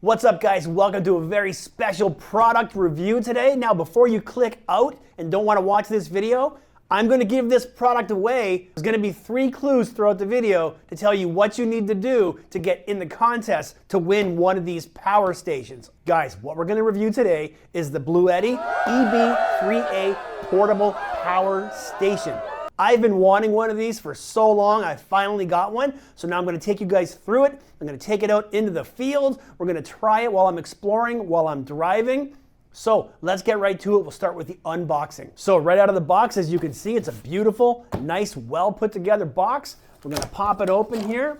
What's up, guys? Welcome to a very special product review today. Now, before you click out and don't want to watch this video, I'm going to give this product away. There's going to be 3 clues throughout the video to tell you what you need to do to get in the contest to win one of these power stations. Guys, what we're going to review today is the Bluetti EB3A Portable Power Station. I've been wanting one of these for so long, I finally got one. So now I'm going to take you guys through it. I'm going to take it out into the field. We're going to try it while I'm exploring, while I'm driving. So let's get right to it. We'll start with the unboxing. So right out of the box, as you can see, it's a beautiful, nice, well put together box. We're going to pop it open here.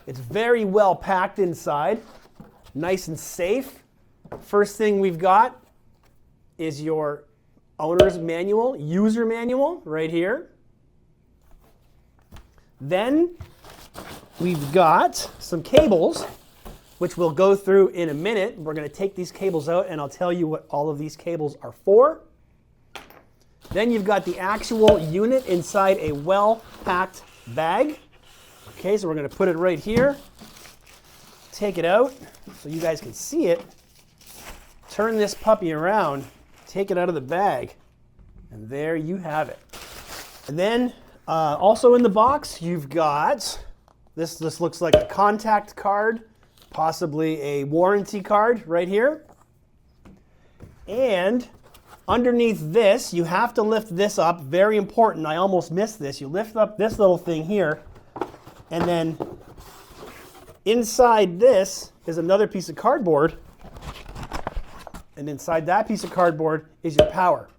It's very well packed inside, nice and safe. First thing we've got is your owner's manual, user manual, right here. Then we've got some cables, which we'll go through in a minute. We're going to take these cables out and I'll tell you what all of these cables are for. Then you've got the actual unit inside a well-packed bag. Okay, so we're going to put it right here. Take it out so you guys can see it. Turn this puppy around. Take it out of the bag, and there you have it. And then also in the box, you've got, this looks like a contact card, possibly a warranty card right here. And underneath this, you have to lift this up, very important, I almost missed this. You lift up this little thing here, and then inside this is another piece of cardboard. And inside that piece of cardboard is your power,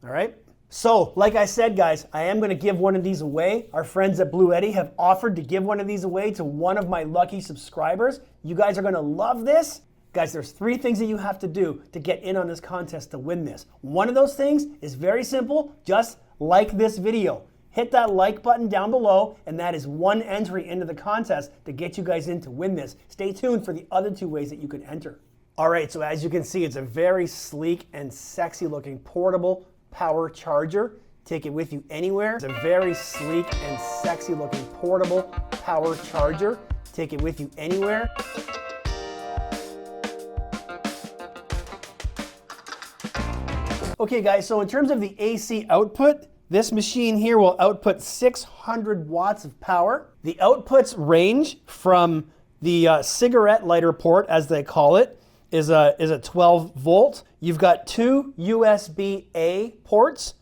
all right? So, like I said, guys, I am gonna give one of these away. Our friends at Bluetti have offered to give one of these away to one of my lucky subscribers. You guys are gonna love this. Guys, there's 3 things that you have to do to get in on this contest to win this. One of those things is very simple, just like this video. Hit that like button down below, and that is 1 entry into the contest to get you guys in to win this. Stay tuned for the other 2 ways that you can enter. All right, so as you can see, it's a very sleek and sexy looking portable power charger. Take it with you anywhere. It's a very sleek and sexy looking portable power charger. Take it with you anywhere. Okay guys, so in terms of the AC output, this machine here will output 600 watts of power. The outputs range from the cigarette lighter port, as they call it, is a 12 volt. You've got 2 USB-A ports,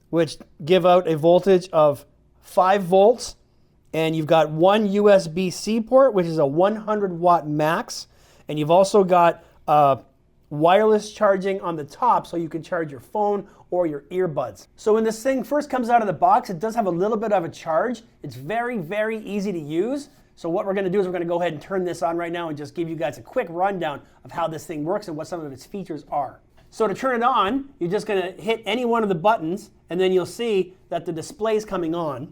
which give out a voltage of 5 volts. And you've got 1 USB-C port, which is a 100 watt max. And you've also got wireless charging on the top, so you can charge your phone or your earbuds. So when this thing first comes out of the box, it does have a little bit of a charge. It's very, very easy to use. So what we're going to do is we're going to go ahead and turn this on right now and just give you guys a quick rundown of how this thing works and what some of its features are. So to turn it on, you're just going to hit any one of the buttons, and then you'll see that the display is coming on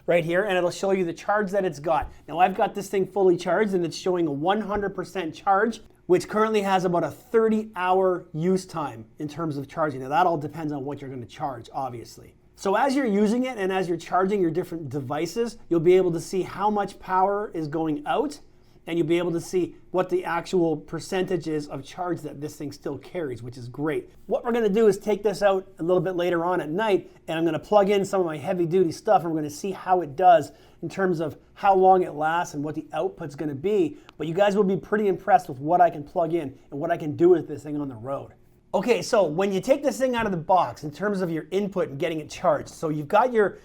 right here, and it'll show you the charge that it's got. Now I've got this thing fully charged, and it's showing a 100% charge, which currently has about a 30-hour use time in terms of charging. Now that all depends on what you're going to charge, obviously. So as you're using it and as you're charging your different devices, you'll be able to see how much power is going out, and you'll be able to see what the actual percentage is of charge that this thing still carries, which is great. What we're going to do is take this out a little bit later on at night, and I'm going to plug in some of my heavy duty stuff, and we're going to see how it does in terms of how long it lasts and what the output's going to be. But you guys will be pretty impressed with what I can plug in and what I can do with this thing on the road. Okay, so when you take this thing out of the box, in terms of your input and getting it charged, so you've got your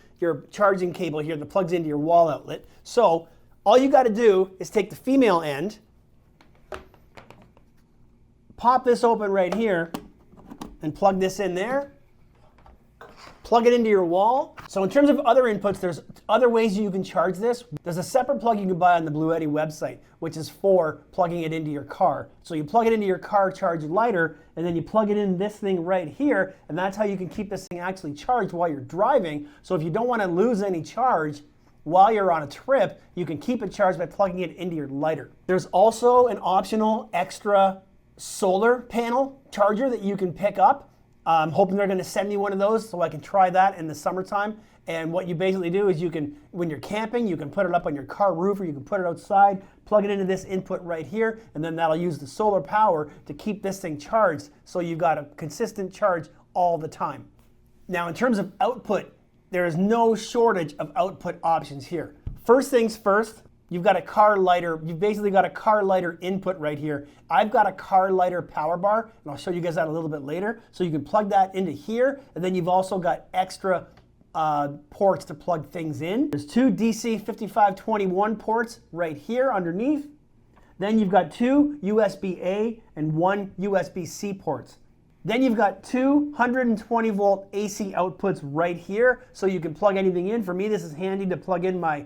charging cable here that plugs into your wall outlet. So all you got to do is take the female end, pop this open right here, and plug this in there. Plug it into your wall. So in terms of other inputs, there's other ways you can charge this. There's a separate plug you can buy on the Bluetti website, which is for plugging it into your car. So you plug it into your car charge lighter, and then you plug it in this thing right here, and that's how you can keep this thing actually charged while you're driving. So if you don't want to lose any charge while you're on a trip, you can keep it charged by plugging it into your lighter. There's also an optional extra solar panel charger that you can pick up. I'm hoping they're going to send me one of those so I can try that in the summertime And what you basically do is you can, when you're camping, you can put it up on your car roof or you can put it outside, plug it into this input right here, and then that'll use the solar power to keep this thing charged so you've got a consistent charge all the time. Now in terms of output, there is no shortage of output options here. First things first, you've got a car lighter. You've basically got a car lighter input right here. I've got a car lighter power bar, and I'll show you guys that a little bit later. So you can plug that into here, and then you've also got extra ports to plug things in. There's two DC 5521 ports right here underneath. Then you've got two USB-A and one USB-C ports. Then you've got two 120 volt AC outputs right here, so you can plug anything in. For me, this is handy to plug in my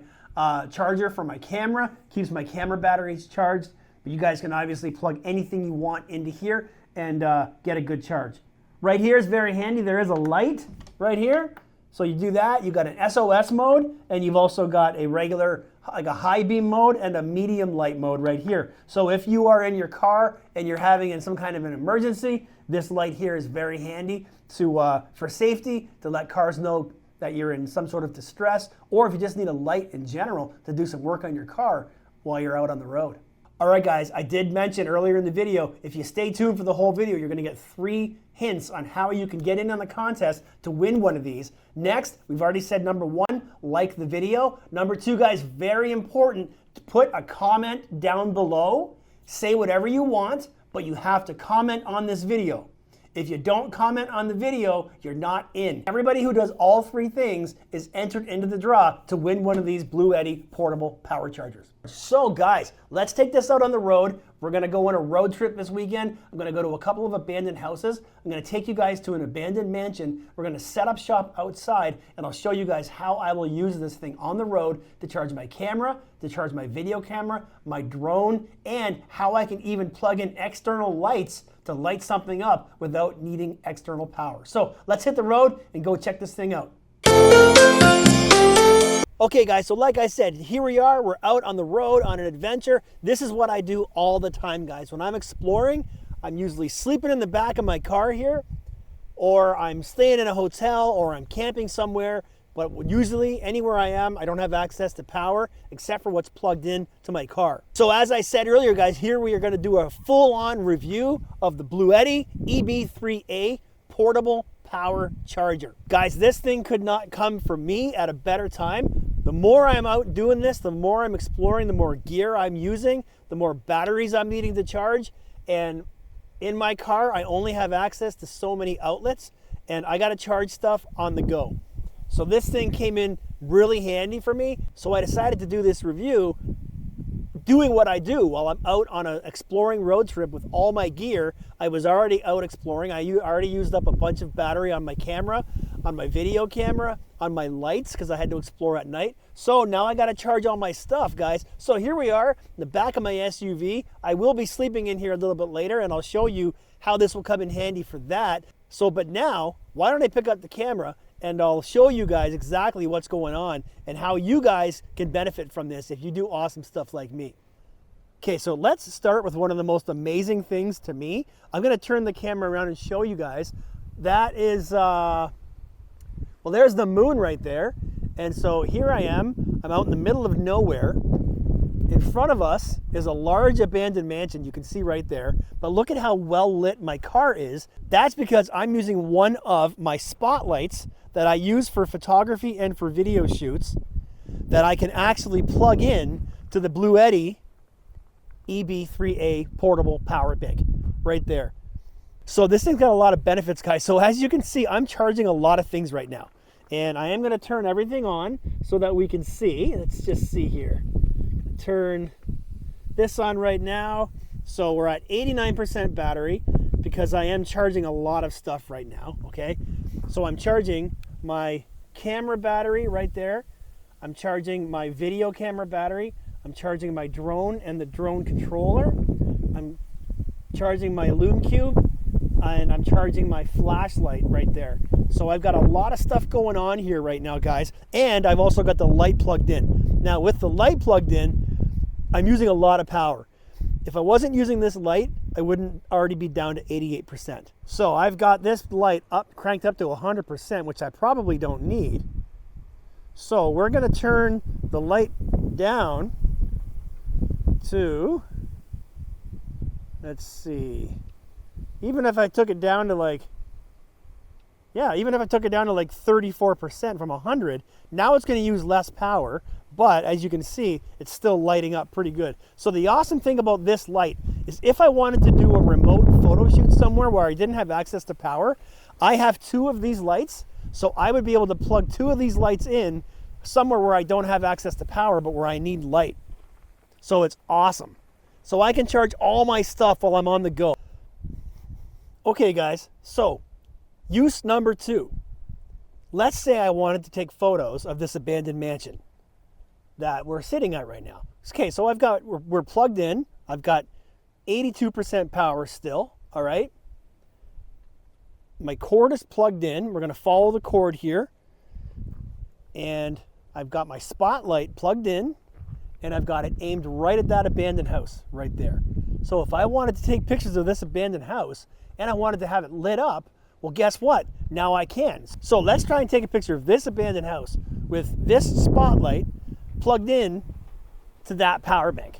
charger for my camera, keeps my camera batteries charged, but you guys can obviously plug anything you want into here and get a good charge. Right here is very handy. There is a light right here. So you do that, you've got an SOS mode, and you've also got a regular, like a high beam mode and a medium light mode right here. So if you are in your car and you're having some kind of an emergency, this light here is very handy to, for safety, to let cars know that you're in some sort of distress, or if you just need a light in general to do some work on your car while you're out on the road. All right, guys, I did mention earlier in the video, if you stay tuned for the whole video, you're gonna get 3 hints on how you can get in on the contest to win one of these. Next, we've already said number 1, like the video. Number 2, guys, very important, to put a comment down below. Say whatever you want, but you have to comment on this video. If you don't comment on the video, you're not in. Everybody who does all 3 things is entered into the draw to win one of these Bluetti portable power chargers. So guys, let's take this out on the road. We're gonna go on a road trip this weekend. I'm gonna go to a couple of abandoned houses. I'm gonna take you guys to an abandoned mansion. We're gonna set up shop outside, and I'll show you guys how I will use this thing on the road to charge my camera, to charge my video camera, my drone, and how I can even plug in external lights to light something up without needing external power. So let's hit the road and go check this thing out. Okay guys, so like I said, here we are, we're out on the road on an adventure. This is what I do all the time, guys. When I'm exploring, I'm usually sleeping in the back of my car here, or I'm staying in a hotel, or I'm camping somewhere. But usually anywhere I am, I don't have access to power except for what's plugged in to my car. So as I said earlier, guys, here we are gonna do a full-on review of the Bluetti EB3A portable power charger. Guys, this thing could not come from me at a better time. The more I'm out doing this, the more I'm exploring, the more gear I'm using, the more batteries I'm needing to charge. And in my car, I only have access to so many outlets, and I gotta charge stuff on the go. So this thing came in really handy for me. So I decided to do this review doing what I do while I'm out on an exploring road trip with all my gear. I was already out exploring. I already used up a bunch of battery on my camera, on my video camera, on my lights, because I had to explore at night. So now I got to charge all my stuff, guys. So here we are in the back of my SUV. I will be sleeping in here a little bit later, and I'll show you how this will come in handy for that. So, but now, why don't I pick up the camera and I'll show you guys exactly what's going on and how you guys can benefit from this if you do awesome stuff like me. Okay, so let's start with one of the most amazing things to me. I'm gonna turn the camera around and show you guys. That is, well, there's the moon right there. And so here I am, I'm out in the middle of nowhere. In front of us is a large abandoned mansion, you can see right there. But look at how well lit my car is. That's because I'm using one of my spotlights that I use for photography and for video shoots that I can actually plug in to the Bluetti EB3A portable power bank right there. So this thing's got a lot of benefits, guys. So as you can see, I'm charging a lot of things right now. And I am gonna turn everything on so that we can see. Let's just see here. Turn this on right now. So we're at 89% battery because I am charging a lot of stuff right now, okay? So I'm charging my camera battery right there. I'm charging my video camera battery. I'm charging my drone and the drone controller. I'm charging my Lume Cube, and I'm charging my flashlight right there. So I've got a lot of stuff going on here right now, guys. And I've also got the light plugged in. Now with the light plugged in, I'm using a lot of power. If I wasn't using this light, I wouldn't already be down to 88%. So I've got this light up, cranked up to 100%, which I probably don't need. So we're going to turn the light down to, let's see, even if I took it down to like, yeah, even if I took it down to like 34% from 100, now it's going to use less power, but as you can see, it's still lighting up pretty good. So the awesome thing about this light is if I wanted to do a remote photo shoot somewhere where I didn't have access to power, I have 2 of these lights, so I would be able to plug 2 of these lights in somewhere where I don't have access to power, but where I need light. So it's awesome. So I can charge all my stuff while I'm on the go. Okay guys, so use number 2. Let's say I wanted to take photos of this abandoned mansion that we're sitting at right now. Okay, so we're plugged in. I've got 82% power still, all right? My cord is plugged in. We're gonna follow the cord here. And I've got my spotlight plugged in, and I've got it aimed right at that abandoned house right there. So if I wanted to take pictures of this abandoned house and I wanted to have it lit up, well, guess what? Now I can. So let's try and take a picture of this abandoned house with this spotlight plugged in to that power bank.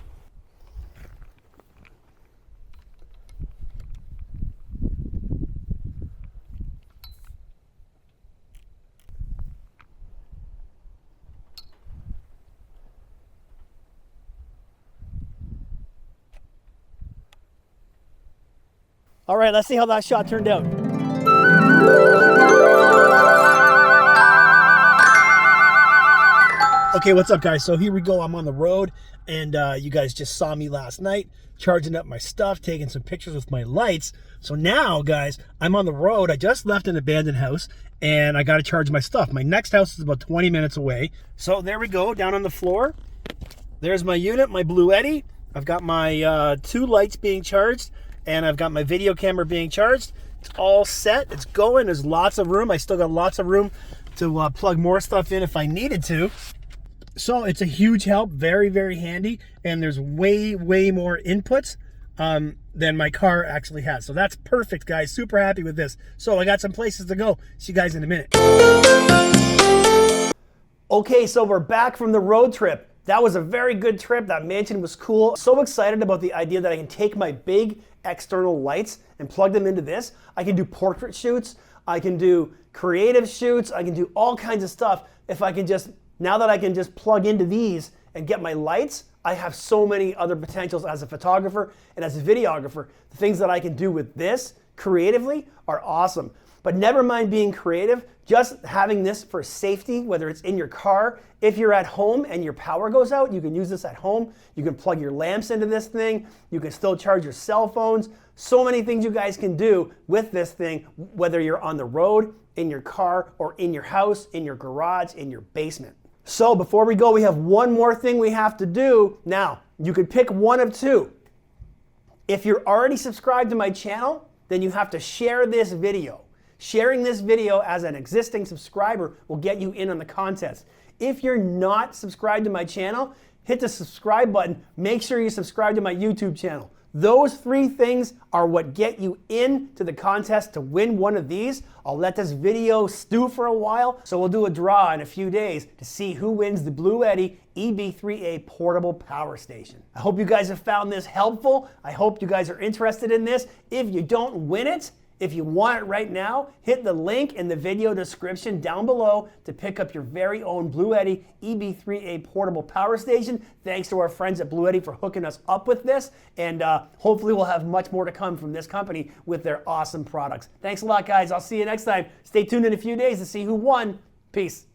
All right, let's see how that shot turned out. Okay, what's up guys? So here we go, I'm on the road, and you guys just saw me last night charging up my stuff, taking some pictures with my lights. So now guys, I'm on the road. I just left an abandoned house and I got to charge my stuff. My next house is about 20 minutes away. So there we go, down on the floor. There's my unit, my Bluetti. I've got my 2 lights being charged, and I've got my video camera being charged. It's all set, it's going. There's lots of room. I still got lots of room to plug more stuff in if I needed to. So it's a huge help, very, very handy. And there's way, way more inputs than my car actually has. So that's perfect, guys. Super happy with this. So I got some places to go. See you guys in a minute. Okay, so we're back from the road trip. That was a very good trip. That mansion was cool. So excited about the idea that I can take my big external lights and plug them into this. I can do portrait shoots. I can do creative shoots. I can do all kinds of stuff. If I can just, now that I can just plug into these and get my lights, I have so many other potentials as a photographer and as a videographer. The things that I can do with this creatively are awesome. But never mind being creative, just having this for safety, whether it's in your car, if you're at home and your power goes out, you can use this at home. You can plug your lamps into this thing. You can still charge your cell phones. So many things you guys can do with this thing, whether you're on the road, in your car, or in your house, in your garage, in your basement. So before we go, we have one more thing we have to do. Now, you could pick one of 2. If you're already subscribed to my channel, then you have to share this video. Sharing this video as an existing subscriber will get you in on the contest. If you're not subscribed to my channel, hit the subscribe button. Make sure you subscribe to my YouTube channel. Those 3 things are what get you into the contest to win one of these. I'll let this video stew for a while, so we'll do a draw in a few days to see who wins the Bluetti EB3A Portable Power Station. I hope you guys have found this helpful. I hope you guys are interested in this. If you don't win it, if you want it right now, hit the link in the video description down below to pick up your very own Bluetti EB3A Portable Power Station. Thanks to our friends at Bluetti for hooking us up with this, and hopefully we'll have much more to come from this company with their awesome products. Thanks a lot, guys. I'll see you next time. Stay tuned in a few days to see who won. Peace.